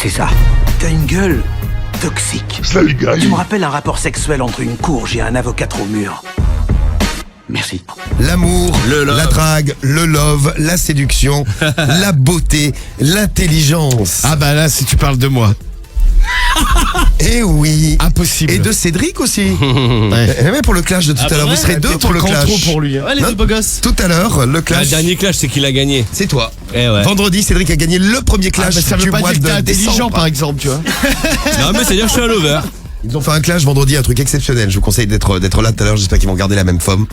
C'est ça. T'as une gueule toxique. Salut, gars. Tu me rappelles un rapport sexuel entre une courge et un avocat au mur. Merci. L'amour, la drague, le love, la séduction, la beauté, l'intelligence. Ah bah là, si tu parles de moi. Et oui. Impossible. Et de Cédric aussi. Ouais. Et même pour le clash de tout à l'heure, vous serez deux pour le clash. Trop pour lui. Ouais, les deux beaux gosses. Tout à l'heure, le Le clash. dernier clash, c'est qu'il a gagné. C'est toi. Eh ouais. Vendredi, Cédric a gagné le premier Ah, clash mais ça du veut pas mois dire que t'es de intelligent, décembre. par exemple, tu vois. Non, mais c'est-à-dire que je suis un lover. Ils ont fait un clash vendredi, un truc exceptionnel. Je vous conseille d'être là tout à l'heure. J'espère qu'ils vont garder la même forme.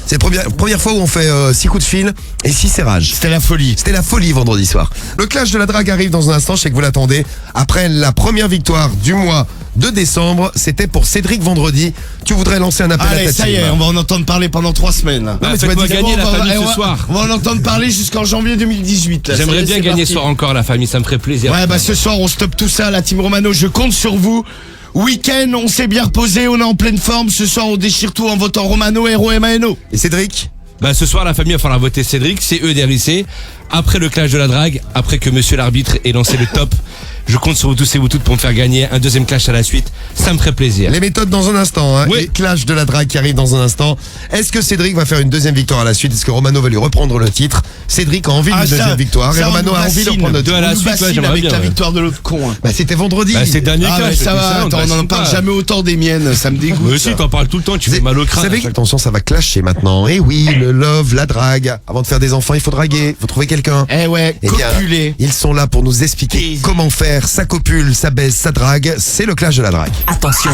C'est la première fois où on fait 6 coups de fil et 6 serrages. C'était la folie. C'était la folie vendredi soir. Le clash de la drague arrive dans un instant, je sais que vous l'attendez. Après la première victoire du mois de décembre, c'était pour Cédric vendredi. Tu voudrais lancer un appel à Allez, ta ça y team. est, on va en entendre parler pendant 3 semaines. Là. Non, mais tu m'as Faites-moi dit gagner la famille ce soir. On va en entendre parler jusqu'en janvier 2018. là. J'aimerais Ça y est, bien c'est gagner parti. ce soir encore la famille, ça me ferait plaisir. Ouais, bah ce soir, on stoppe tout ça, la team Romano. Je compte sur vous. Week-end, on s'est bien reposé, on est en pleine forme. Ce soir, on déchire tout en votant Romano, ROMANO. Et Cédric? Bah ce soir la famille va falloir voter Cédric, c'est EDRIC. Après le clash de la drague, après que monsieur l'arbitre ait lancé le top, je compte sur vous tous et vous toutes pour me faire gagner un deuxième clash à la suite. Ça me ferait plaisir. Les méthodes dans un instant, hein. Oui. Les clashs de la drague qui arrivent dans un instant. Est-ce que Cédric va faire une deuxième victoire à la suite? Est-ce que Romano va lui reprendre le titre? Cédric a envie d'une deuxième victoire et Romano a envie de reprendre le Deux titre. à la On nous suite, ouais, bassine j'aimerais avec bien, la ouais. victoire de l'autre con. Hein. Bah, c'était vendredi. Bah c'est le dernier Ah, clash. mais ça c'est va, ça, attends, on n'en parle jamais autant des miennes, ça me dégoûte. Mais aussi, ça. t'en parles tout le temps, tu fais mal au crâne. Vous savez que, attention, ça va clasher maintenant. Et oui, le love, la drague. Avant de faire des enfants, il faut draguer, il faut trouver quelqu'un. Eh ouais, Eh bien, copuler. ils sont là pour nous expliquer comment faire sa copule, sa baise, sa drague. C'est le clash de la drague. Attention,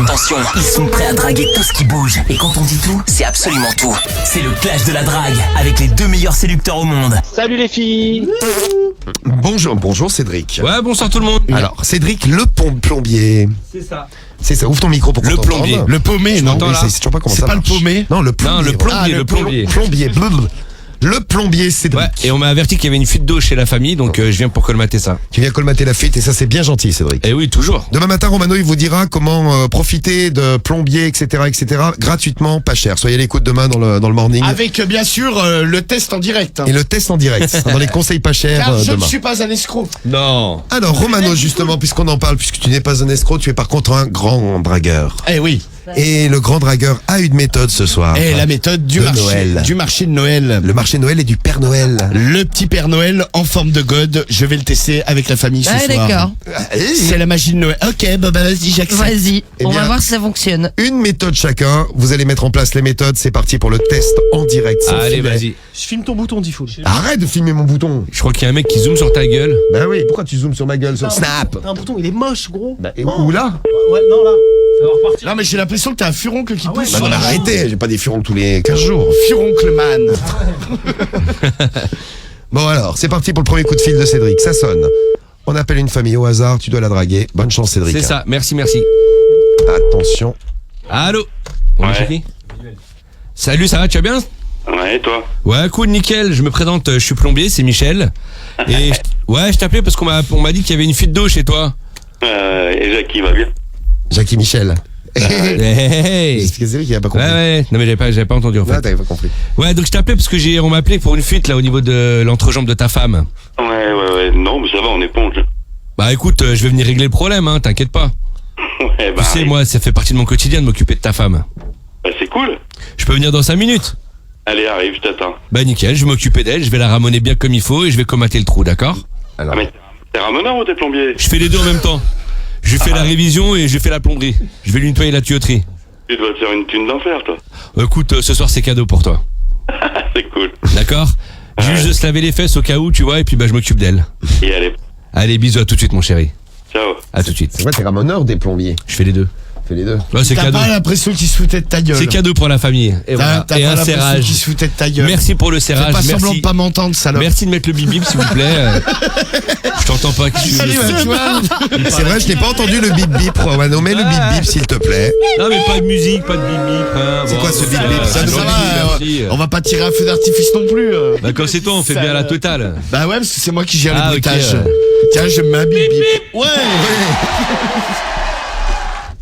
ils sont prêts à draguer tout ce qui bouge. Et quand on dit tout, c'est absolument tout. C'est le clash de la drague, avec les 2 meilleurs séducteurs au monde. Salut les filles. Bonjour Cédric. Ouais, bonsoir tout le monde. Alors, Cédric, le plombier. C'est ça. C'est ça, ouvre ton micro pour qu'on Le t'entende. plombier. Le paumé, non m'entends, Oui, là c'est toujours pas comment C'est ça pas le marche. paumé Non, le plombier. Non, le plombier, Ah, le plombier. Plombier. Blablabla. Le plombier Cédric. Ouais, et on m'a averti qu'il y avait une fuite d'eau chez la famille, donc je viens pour colmater ça. Tu viens colmater la fuite et ça c'est bien gentil Cédric. Eh oui, toujours. Demain matin, Romano, il vous dira comment profiter de plombier, etc., gratuitement, pas cher. Soyez à l'écoute demain dans le morning. Avec bien sûr le test en direct. Hein. Et le test en direct, dans les conseils pas chers Car je ne demain. suis pas un escroc. Non. Alors Romano, justement, puisqu'on en parle, puisque tu n'es pas un escroc, tu es par contre un grand dragueur. Eh oui. Et le grand dragueur a une méthode ce soir. Et la méthode du De marché, Noël. du marché de Noël. Le marché Noël et du Père Noël. Le petit Père Noël en forme de god. Je vais le tester avec la famille ce Ah, soir. d'accord. C'est la magie de Noël. Ok, bah vas-y, j'accepte. Vas-y, Eh on bien- va voir si ça fonctionne. Une méthode chacun. Vous allez mettre en place les méthodes. C'est parti pour le test en direct. sans Allez, filet. vas-y. Je filme ton bouton, Diffoul. Arrête de filmer mon bouton. Je crois qu'il y a un mec qui zoome sur ta gueule. Bah oui, pourquoi tu zoomes sur ma gueule sur Snap? T'as un bouton, il est moche, gros. Bah, et où là? Ouais, non, là. Ça va repartir. Non mais j'ai l'impression que t'as un furoncle qui pousse Bah sur non, la arrêtez, j'ai pas des furons tous les 15 jours. Furoncle man. Bon alors, c'est parti pour le premier coup de fil de Cédric. Ça sonne. On appelle une famille au hasard, tu dois la draguer. Bonne chance Cédric. C'est ça, merci. Attention. Allô. On est chez qui? Salut, ça va, tu vas bien? Ouais, et toi? Ouais, cool, nickel. Je me présente, je suis plombier, c'est Michel. Et je t'appelais parce qu'on m'a dit qu'il y avait une fuite d'eau chez toi. Et Jackie va bien? Jackie Michel. Hey, hey, hey. C'est Cédric qui a pas compris. Ouais. Non mais j'avais pas entendu en Ah, fait. t'avais pas compris. Ouais, donc je t'appelais parce que on m'a appelé pour une fuite là au niveau de l'entrejambe de ta femme. Ouais. Non, mais ça va, on éponge. Bah écoute, je vais venir régler le problème, hein, t'inquiète pas. Ouais, bah. Tu sais, moi, ça fait partie de mon quotidien de m'occuper de ta femme. Bah, c'est cool. Je peux venir dans 5 minutes. Allez, arrive, je t'attends. Bah nickel, je vais m'occuper d'elle, je vais la ramoner bien comme il faut et je vais colmater le trou, d'accord? Alors, Ah, mais t'es ramoneur ou t'es plombier? Je fais les deux en même temps. Je fais la révision et je fais la plomberie. Je vais lui nettoyer la tuyauterie. Tu dois te faire une thune d'enfer, toi. Écoute, ce soir c'est cadeau pour toi. C'est cool. D'accord? Juste de se laver les fesses au cas où, tu vois, et puis bah je m'occupe d'elle. Et allez, Allez, bisous, à tout de suite mon chéri. ciao. À tout de suite. c'est vrai, t'es ramoneur ou des plombiers? Je fais les deux. Fais les deux. Ouais, c'est T'as cadeau. pas l'impression qu'il se foutait de ta gueule. C'est cadeau pour la famille. Et, voilà. T'as Et pas un l'impression serrage. qu'il se foutait de ta gueule. Merci pour le Fais serrage. pas semblant de Merci. pas m'entendre, salope. Merci de mettre le bip bip s'il vous plaît. Je t'entends pas. Qu'est-ce que tu veux Allez, faire tu vois. C'est vrai, je n'ai pas entendu le bip bip, Romano. Mets le bip bip s'il te plaît. Non mais pas de musique, pas de bip bip. Hein. C'est Bon, quoi ce bip bip? Ça Ça va, merci. on va pas tirer un feu d'artifice non plus. Bah quand c'est toi, on fait bien la totale. Bah ouais, parce que c'est moi qui gère Ah, le ok, bruitage. ouais. Tiens, je mets un bip bip. Ouais.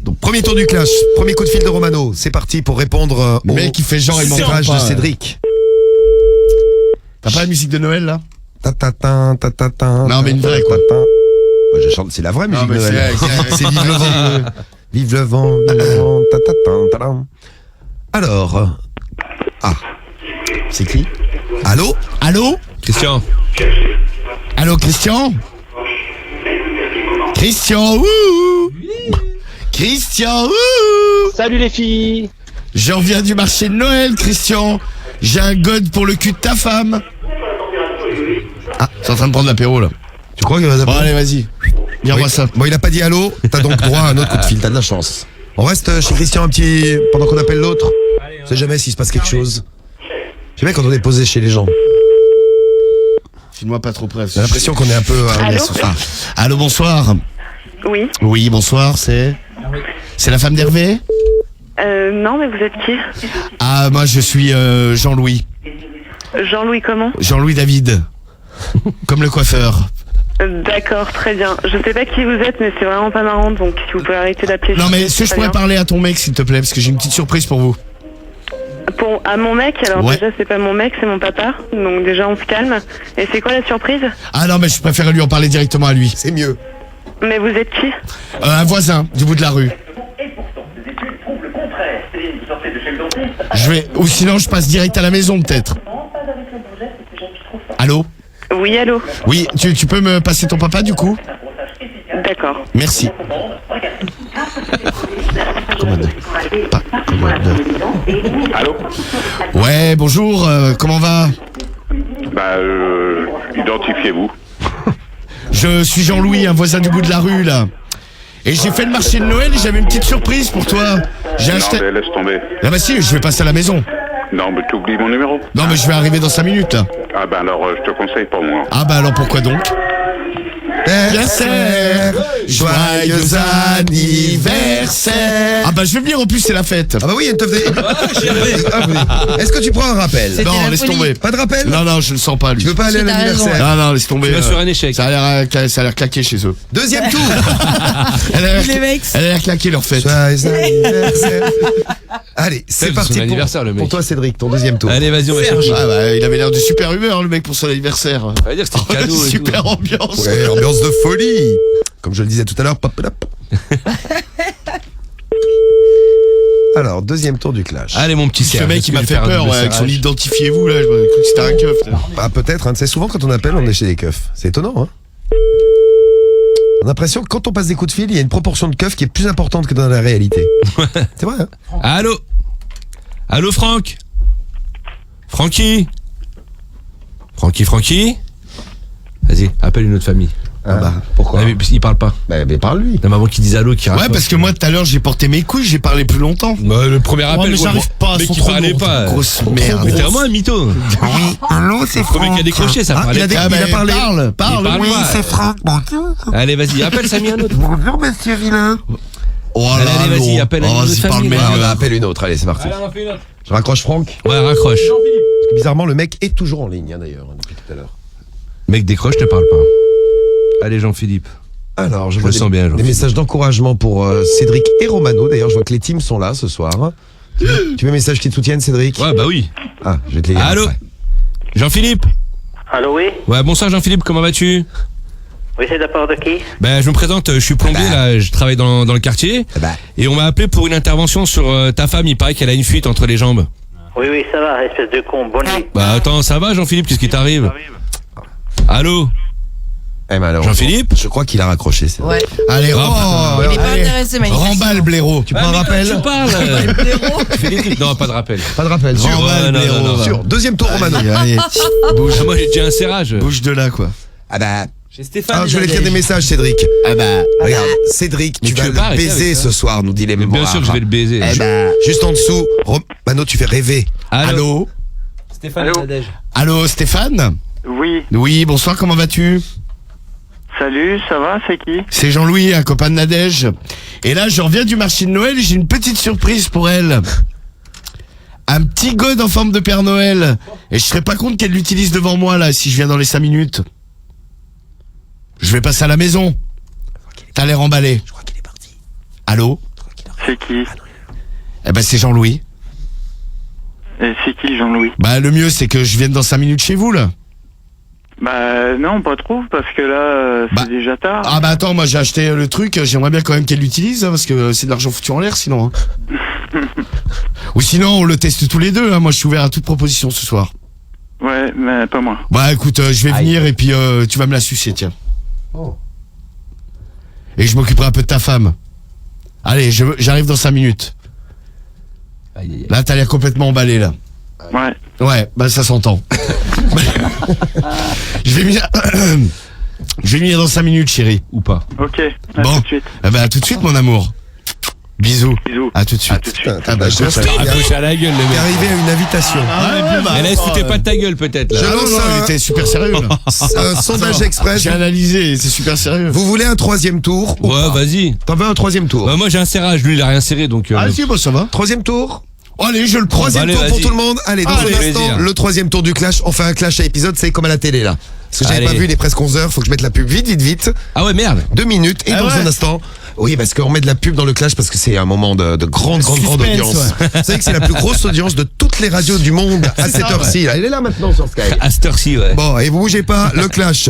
Donc, premier tour du clash. Premier coup de fil de Romano. C'est parti pour répondre Le au mec qui fait genre, il m'entend serrage pas. de Cédric. T'as pas la musique de Noël là? Ta-ta-ta, ta-ta-ta, Non, mais une vraie, quoi. ta-ta-ta. Bah, je chante, c'est la vraie musique Non, de mais Noël. c'est- C'est Vive le vent. Vive le vent, vive le vent, ta-ta-ta-ta-ta. Alors. Ah. C'est qui? Allô? Allô? Christian. Allô, Christian? Christian, ouh! Christian, ouh! Salut les filles. Je reviens du marché de Noël, Christian. J'ai un god pour le cul de ta femme. Ah, c'est en train de prendre l'apéro, là. Tu crois qu'il va Bon, t'appeler? allez, vas-y. Viens voir ça. Bon, il a pas dit allô, t'as donc droit à un autre coup de fil, t'as de la chance. On reste chez Christian un petit. Pendant qu'on appelle l'autre. On sait jamais s'il se passe quelque chose. J'aime bien quand on est posé chez les gens. File-moi pas trop près. J'ai l'impression qu'on est un peu. Allô Allô, bonsoir. Oui. Oui, bonsoir, c'est la femme d'Hervé? Non, mais vous êtes qui? Ah, moi, je suis Jean-Louis. Jean-Louis comment? Jean-Louis David. Comme le coiffeur. D'accord, très bien. Je sais pas qui vous êtes, mais c'est vraiment pas marrant, donc si vous pouvez arrêter d'appeler. Non, mais est-ce que je pourrais parler à ton mec, s'il te plaît? Parce que j'ai une petite surprise pour vous. À mon mec, alors Ouais. déjà c'est pas mon mec, c'est mon papa, donc déjà on se calme. Et c'est quoi la surprise? Ah non, mais je préfère lui en parler directement à lui. C'est mieux. Mais vous êtes qui? Un voisin du bout de la rue. Ou sinon je passe direct à la maison peut-être. Allô? Oui, allô? Oui, tu peux me passer ton papa du coup? D'accord. Merci. Commode. Pas commode. Allô? Ouais, bonjour, comment va? Bah, identifiez-vous. Je suis Jean-Louis, un voisin du bout de la rue là. Et j'ai fait le marché de Noël et j'avais une petite surprise pour toi. J'ai acheté... Non, mais laisse tomber. Ah bah si, je vais passer à la maison. Non, mais tu oublies mon numéro. Non mais je vais arriver dans 5 minutes là. Ah ben alors, je te conseille pas moi. Ah bah alors pourquoi donc? Anniversaire, joyeux anniversaire. Ah bah je vais venir, en plus c'est la fête. Ah bah oui, il y a une teuf de. Ah oui. Est-ce que tu prends un rappel? C'était Non, la laisse folie. tomber. Pas de rappel? Non, je le sens pas lui. Tu veux pas aller à T'as l'anniversaire? Non, laisse tomber. Tu vas sur un échec. Ça a l'air claqué chez eux. Deuxième tour. Elle a l'air Les mecs. elle a l'air claqué leur fête. Joyeux anniversaire. Allez, c'est C'est parti son anniversaire, le mec. pour toi, Cédric, ton deuxième tour. Allez, vas-y, on va chercher. Ah bah il avait l'air de super humeur le mec pour son anniversaire. On va dire que c'était cadeau. et Super tout. ambiance. Ouais, ambiance de folie. Comme je le disais tout à l'heure, pop, pop. Alors, deuxième tour du clash. Allez, mon petit Ce Serge. mec est-ce il que m'a tu fait fais un peur double ouais, avec son serrage identifiez-vous là, je cru que c'était un keuf. Bah, peut-être, hein. Tu sais, souvent quand on appelle, on est chez les keufs. C'est étonnant, hein. On a l'impression que quand on passe des coups de fil, il y a une proportion de keufs qui est plus importante que dans la réalité. C'est vrai, hein. Allô? Allô, Franck? Francky? Francky? Vas-y, appelle une autre famille. Ah bah, pourquoi? Ah, mais il parle pas. Bah, mais parle-lui. Non, mais avant qu'il dise allô, qu'il Ouais raccroche. parce que moi tout à l'heure j'ai porté mes couilles, j'ai parlé plus longtemps. Bah, le premier appel, mais j'arrive pas, mais elles sont qui trop parlait lourdes. pas. Grosse merde. Mais t'es vraiment un mytho. Allô, c'est Le mec qui a décroché, ça parlait. il a parlé. Parle. Il parle Oui, pas. c'est Franck. Allez, vas-y, appelle Samy un autre. Bonjour, monsieur Villain. Oh là Allez, là, vas-y, appelle une autre vas-y, parle famille, mec. là. On en appelle une autre, allez, c'est parti. Allez, on en fait une autre. Je raccroche Franck. Ouais, raccroche. Parce que bizarrement, le mec est toujours en ligne, hein, d'ailleurs, depuis tout à l'heure. Mec, décroche, ne parle pas. Allez, Jean-Philippe. Alors, je Je vois le sens bien, des Jean-Philippe. messages d'encouragement pour Cédric et Romano. D'ailleurs, je vois que les teams sont là ce soir. Tu veux un message qui te soutiennent, Cédric? Ouais, bah oui. Ah, je vais te les lire Allô? après. Jean-Philippe? Allô, oui? Ouais, bonsoir Jean-Philippe, comment vas-tu? Oui, c'est de la part de qui? Ben, je me présente, je suis plombier, là, je travaille dans le quartier. Ah bah. Et on m'a appelé pour une intervention sur ta femme, il paraît qu'elle a une fuite entre les jambes. Oui, ça va, espèce de con. Bonne nuit. Bah attends, ça va Jean-Philippe, qu'est-ce qui t'arrive? Allô? Eh ben alors, Jean-Philippe? je crois qu'il a raccroché. Cédric. Ouais. Allez, Oh, Il est pas allez. intéressé, manifestement. Remballe blaireau. Tu prends un rappel? Tu parles Fais des trucs. Non, pas de rappel. Pas de rappel. Sûr. Remballe non, blaireau. non, non. Sûr. Deuxième tour, Romano. Allez, Ah, moi j'ai déjà un serrage. bouge de là quoi. Ah bah. J'ai Stéphane. Ah, je vais écrire des messages, Cédric. Ah bah. Regarde, Cédric, Mais tu tu vas veux pas le arrêter baiser avec ça ce soir, nous dit les Mais mémoires. bien sûr que je vais le baiser. Eh ben, juste en dessous, Romano, tu fais rêver. Allô? Stéphane Nadège. Allô, Stéphane? Oui. Oui, bonsoir, comment vas-tu? Salut, ça va, c'est qui? C'est Jean-Louis, un copain de Nadège. Et là, je reviens du marché de Noël et j'ai une petite surprise pour elle. Un petit god en forme de Père Noël. Et je serais pas compte qu'elle l'utilise devant moi, là, si je viens dans les 5 minutes. Je vais passer à la maison. T'as l'air emballé. Je crois qu'il est parti. Allô? C'est qui? Eh ben, c'est Jean-Louis. Et c'est qui, Jean-Louis? Bah, le mieux, c'est que je vienne dans 5 minutes chez vous, là. Bah non, pas trop, parce que là, Bah. c'est déjà tard. Ah bah attends, moi j'ai acheté le truc, j'aimerais bien quand même qu'elle l'utilise, hein, parce que c'est de l'argent foutu en l'air sinon. Hein. Ou sinon on le teste tous les deux, hein. Moi je suis ouvert à toute proposition ce soir. Ouais, mais pas moi. Bah écoute, je vais venir et puis tu vas me la sucer, tiens. Et je m'occuperai un peu de ta femme. Allez, j'arrive dans 5 minutes. Là t'as l'air complètement emballé là. Ouais. Ouais, bah ça s'entend. Je vais venir dans 5 minutes, chérie. Ou pas. Ok, à Bon. tout de suite. Eh ben à tout de suite mon amour. Bisous. Bisous. À tout de suite. À tout de suite. Ah bah, je sais, il est Accroché à la gueule, le mec. arrivé à une invitation. Mais là, il se foutait pas de ta gueule, peut-être. Je Là. Ah non, lance non, il un- était super sérieux là. Sondage express. J'ai analysé, c'est super sérieux. Vous voulez un troisième tour ou Ouais, pas vas-y. T'en veux un troisième tour Bah, moi, j'ai un serrage. Lui, il a rien serré, donc. Ah si, bon ça va. Troisième tour. Oh, allez, je le prends. Troisième allez, tour pour vas-y. tout le monde. Allez, dans Allez, un instant, plaisir. le troisième tour du clash. On fait un clash à épisode, c'est comme à la télé là. Parce que j'avais Allez. pas vu, il est presque 11h, faut que je mette la pub vite. Ah ouais, merde. 2 minutes et Ah dans ouais. un instant. Oui, parce qu'on met de la pub dans le clash parce que c'est un moment de grande Suspense, audience. Vous savez que c'est la plus grosse audience de toutes les radios du monde à C'est cette ça, heure-ci. là. Il est là maintenant sur Sky. À cette heure-ci, ouais. Bon, et vous bougez pas, le clash.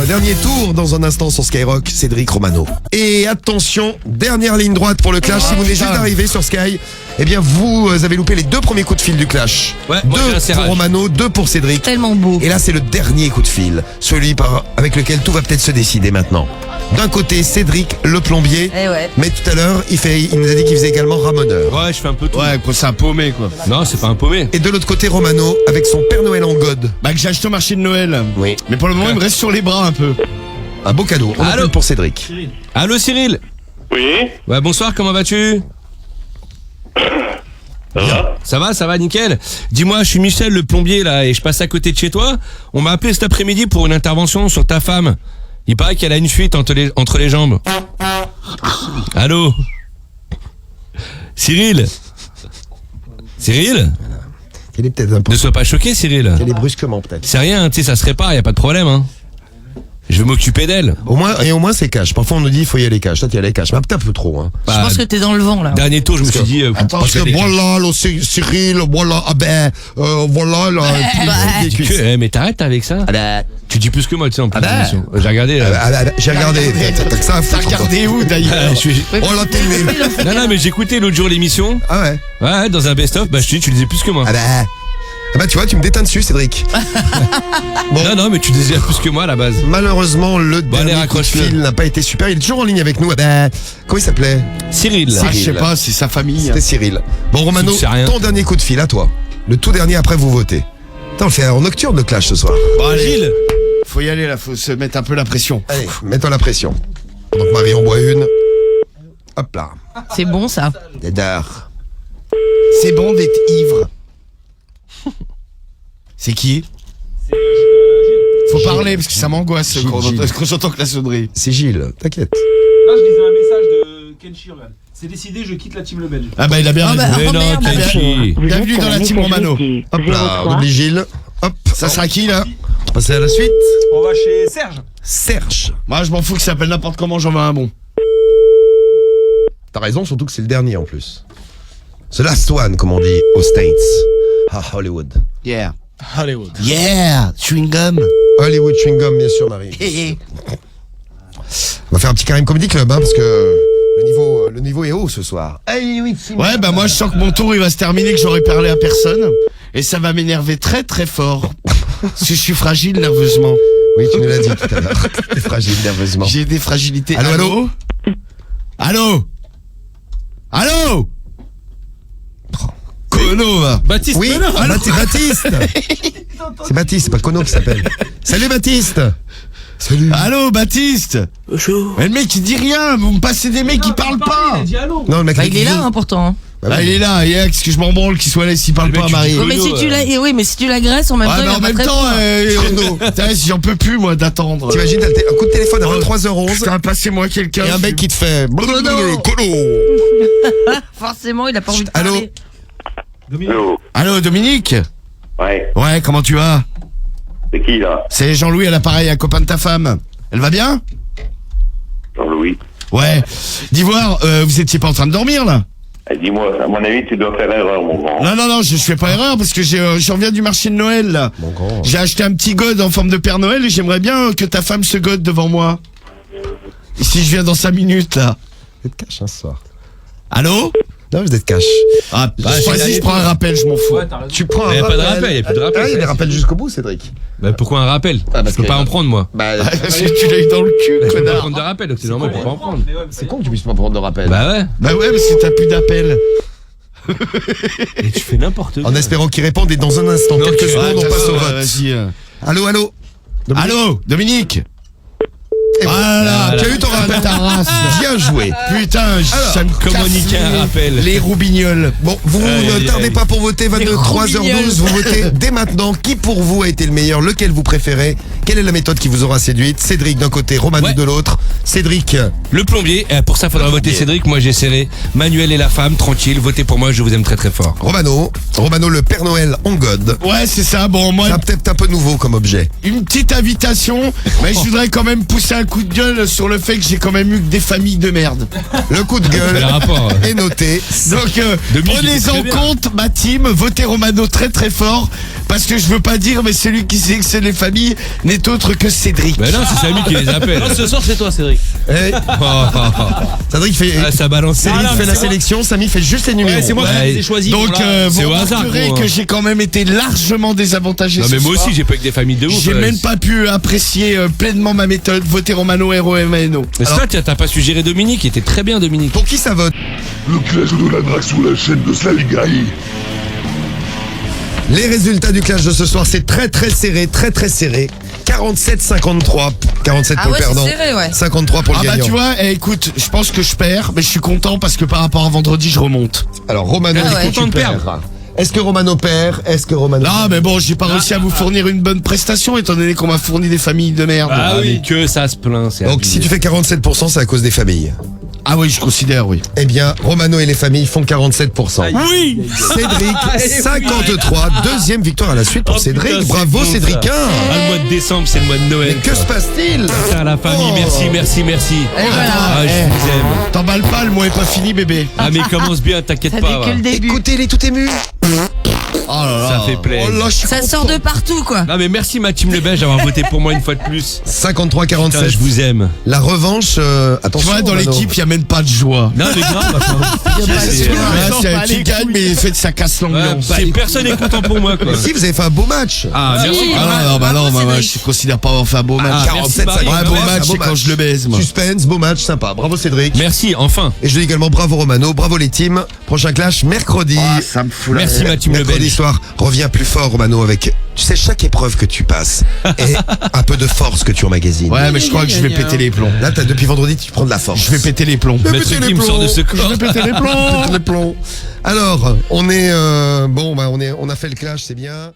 Dernier tour dans un instant sur Skyrock, Cédric Romano. Et attention, dernière ligne droite pour le clash. Si vous venez juste putain. d'arriver sur Sky, eh bien vous avez loupé les 2 premiers coups de fil du clash. Ouais, moi, j'ai un 2 pour serrage. Romano, 2 pour Cédric. Tellement beau. Et là, c'est le dernier coup de fil, celui avec lequel tout va peut-être se décider maintenant. D'un côté, Cédric le plombier, Eh ouais. mais tout à l'heure, il nous a dit qu'il faisait également ramoneur. Ouais, je fais un peu tout. Ouais, quoi, c'est un paumé quoi. Non, c'est pas un paumé. Et de l'autre côté, Romano avec son Père Noël en god. Bah que j'ai acheté au marché de Noël. Oui. Mais pour le moment, il me reste sur les bras un peu. Un beau cadeau. On Allô appelle pour Cédric. Allô, Cyril. Oui. Ouais, bonsoir, comment vas-tu? Ça va, nickel. Dis-moi, je suis Michel, le plombier, là, et je passe à côté de chez toi. On m'a appelé cet après-midi pour une intervention sur ta femme. Il paraît qu'elle a une fuite entre les jambes. Allô? Cyril? Il est peut-être un peu. Ne sois pas choqué, Cyril. Il est brusquement peut-être. C'est rien, tu sais, ça se répare, y a pas de problème, hein. Je vais m'occuper d'elle. Au moins c'est cash. Parfois on nous dit il faut y aller cash. Toi tu y allais cash. Mais peut-être un peu trop. Hein. Je pense que t'es dans le vent là. Dernier tour, je me suis dit. Parce que voilà, le Cyril, voilà, voilà, là. Mais t'arrêtes avec ça. Tu dis plus que moi, tu sais, en plus de l'émission. J'ai regardé. J'ai regardé. T'as que ça à T'as foutre. regardé où d'ailleurs? Oh la télé. Non, mais j'ai écouté l'autre jour l'émission. Ah ouais. Ouais, dans un best-of, bah je te dis, tu disais plus que moi. Ah bah tu vois, tu me déteins dessus, Cédric. Bon. Non, mais tu disais plus que moi à la base. Malheureusement, le Bon, allez, dernier coup de raccroche-le. fil n'a pas été super. Il est toujours en ligne avec nous. Ah bah, comment il s'appelait? Cyril. Ah, je sais pas, c'est sa famille. C'était Cyril. Bon, Romano, Je sais rien. ton dernier coup de fil à toi. Le tout dernier après vous votez. Putain, on le fait en nocturne le clash ce soir. Bon, allez, Gilles. faut y aller là, faut se mettre un peu la pression. Allez, mets-toi la pression. Donc Marie en boit une. Hop là. C'est bon ça. Dédard. C'est bon d'être ivre. C'est qui? Faut parler parce que ça m'angoisse Gilles, quand Gilles. j'entends que la sonnerie. C'est Gilles, t'inquiète. Là, je lisais un message de Ken Shirvan. C'est décidé, je quitte la team Le Belge. Ah bah il a bien Ah bah, raison. Mais Oh, non, merde. Kenchi. Bienvenue dans la team Romano. Hop là, on oublie Gilles. Hop, Ça sera qui là? on va passer à la suite. On va chez Serge. Serge. Moi je m'en fous que ça s'appelle n'importe comment, j'en veux un bon. T'as raison, surtout que c'est le dernier en plus. The last one, comme on dit aux States. Ah, Hollywood. Yeah. Hollywood. Yeah, chewing gum. Hollywood Chewing Gum, bien sûr, Marie. On va faire un petit Karim Comedy Club, hein, parce que le niveau est haut ce soir. Ouais, bah moi je sens que mon tour il va se terminer, que j'aurai parlé à personne. Et ça va m'énerver très très fort. Parce que je suis fragile nerveusement. Oui, tu nous l'as dit tout à l'heure. T'es fragile nerveusement. J'ai des fragilités. Allô, allô? Allô? Allô? Kono va. Baptiste. Oui, Baptiste. C'est Baptiste, c'est pas Kono qui s'appelle. Salut Baptiste. Salut. Allô Baptiste? Bonjour. Mais le mec il dit rien, vous me passez des mecs qui parlent pas. Il a dit allô. Non, le mec Bah, il est là hein, pourtant. hein. Bah, il est là, est-ce que je m'en branle qu'il soit là s'il parle Le mec, pas tu Marie? dis Oh, mais si tu oui, mais si tu l'agresses en même Ouais, temps, mais il en va pas même te temps, répondre. putain, si j'en peux plus moi d'attendre. T'imagines, t'as un coup de téléphone à 23h11 Putain, passez-moi quelqu'un. et un mec qui te fait Kono. Forcément, il a pas envie de Allô? parler. Allô? Allô Dominique? Ouais, Ouais, comment tu vas? c'est qui là? C'est Jean-Louis à l'appareil, un copain de ta femme. Elle va bien? Jean-Louis. Ouais. D'Ivoire, vous étiez pas en train de dormir là? Dis-moi, à mon avis, tu dois faire erreur, mon grand. Non, je fais pas erreur parce que j'en reviens du marché de Noël, là. Mon grand. J'ai acheté un petit god en forme de Père Noël et j'aimerais bien que ta femme se gode devant moi. Et si je viens dans 5 minutes, là. Vous êtes cash ce soir. Allô? Non, vous êtes cash. Ah, vas-y, je prends un rappel, je m'en fous. Ouais, t'as raison. Tu prends un Il y a pas de rappel. rappel, il y a plus de rappel. Ah, il y a des rappels jusqu'au bout, Cédric. Bah pourquoi un rappel parce Je peux que- pas en prendre moi. Bah, Parce que tu l'as eu dans le cul, Je peux pas connard. prendre de rappel, donc c'est normal, je peux pas en prendre. c'est con que tu puisses pas prendre de rappel. Bah ouais. Bah ouais, parce que t'as plus d'appel. Et tu fais n'importe quoi. En espérant qu'ils répondent et dans un instant, Non, quelques tu- secondes, on passe au vote. Vas-y. Allô, allô. Allô, Dominique? Et Voilà, tu as eu ton rappel, ta race. Bien joué. Putain, Alors, ça me communiquer casse un les- rappel. Les roubignoles. Bon, vous Aïe, ne tardez aïe. pas pour voter, 23h12, vous votez dès maintenant. Qui pour vous a été le meilleur, lequel vous préférez? Quelle est la méthode qui vous aura séduite? Cédric d'un côté, Romano Ouais. de l'autre. Cédric, Le plombier, pour ça faudra voter Cédric, moi j'essaierai. Manuel et la femme, tranquille, votez pour moi, je vous aime très très fort. Romano le Père Noël en God. Ouais, c'est ça. Bon, moi, Ça peut-être un peu nouveau comme objet. une petite invitation, mais je voudrais quand même pousser un coup de gueule sur le fait que j'ai quand même eu que des familles de merde. Le coup de gueule Quel rapport est noté. Donc, Dominique, prenez il était en très bien. compte, ma team, votez Romano très très fort, parce que je veux pas dire, mais celui qui sélectionne les familles n'est autre que Cédric. Bah non, c'est Samy qui les appelle. Non, ce soir, c'est toi, Cédric. Eh, Cédric fait, Ah, ça balance. Cédric non, mais fait la c'est moi. sélection, Samy fait juste les numéros. Ouais, c'est moi Ouais. qui les ai choisis. Donc, c'est vous au hasard, remarquerez gros, hein. que j'ai quand même été largement désavantagé Non ce mais moi soir. aussi j'ai pas que des familles de ouf. J'ai même pas pu apprécier pleinement ma méthode. Votez Romano, ROMANO. Mais ça, t'as pas suggéré Dominique, il était très bien Dominique. Pour qui ça vote? Le clash de la drague sur la chaîne de Slavigaï. Les résultats du clash de ce soir, c'est très très serré, très très serré. 47-53. 47 Ah pour ouais, le c'est perdant. serré, ouais. 53 pour le Ah bah gagnant. tu vois, écoute, je pense que je perds, mais je suis content parce que par rapport à vendredi, je remonte. Alors Romano, Ah ouais. est-ce que Content tu de perdre. perds? Est-ce que Romano perd? Est-ce que Romano Non, mais bon, j'ai pas réussi à vous fournir une bonne prestation étant donné qu'on m'a fourni des familles de merde. Ah oui, que ça se plaint. c'est Donc abusé. si tu fais 47%, c'est à cause des familles. Ah oui, je considère, oui. Eh bien, Romano et les familles font 47%. Oui. Cédric, 53. Deuxième victoire à la suite pour Oh, Cédric. putain, c'est Bravo bon, ça. Cédricain. Ah, le mois de décembre, c'est le mois de Mais Noël. que se passe-t-il? Putain, la famille, Oh. merci. Et voilà. Ah, je vous aime. T'emballes pas, le mois est pas fini, bébé. Ah mais commence bien, t'inquiète Ça pas. n'est que va. le début. Écoutez, il est tout ému. Oh là là. Ça fait plaisir. Oh là, je suis Ça sort de partout, quoi. Non mais merci ma team Le Belge d'avoir voté pour moi une fois de plus. 53-47. Putain, je vous aime. La revanche, Tu attention. vois, dans Romano. l'équipe, il y a même pas de joie. Non mais grave. Là, tu gagnes, mais fait ça casse l'ambiance. Personne n'est content pour moi quoi. Si, vous avez fait un beau match. Ah merci. Oui. Ah non, bah non, moi, je considère pas avoir fait un beau match. Ah, 47, merci, ça Marie. Ouais, beau un match, c'est quand je le baise, moi. Suspense, beau match, sympa. Bravo Cédric. Merci, enfin. Et je dis également bravo Romano, bravo les teams. Prochain clash mercredi. Ça me fout la Merci ma team Le Mercredi Belge. soir, reviens plus fort Romano avec, tu sais, chaque épreuve que tu passes et un peu de force que tu emmagasines. Ouais, mais je crois que je vais péter les plombs. Là, depuis vendredi, tu prends de la force. Je vais péter les plombs. Maître Kim sort de ce corps. péter les plombs. Alors, on est on a fait le clash, c'est bien.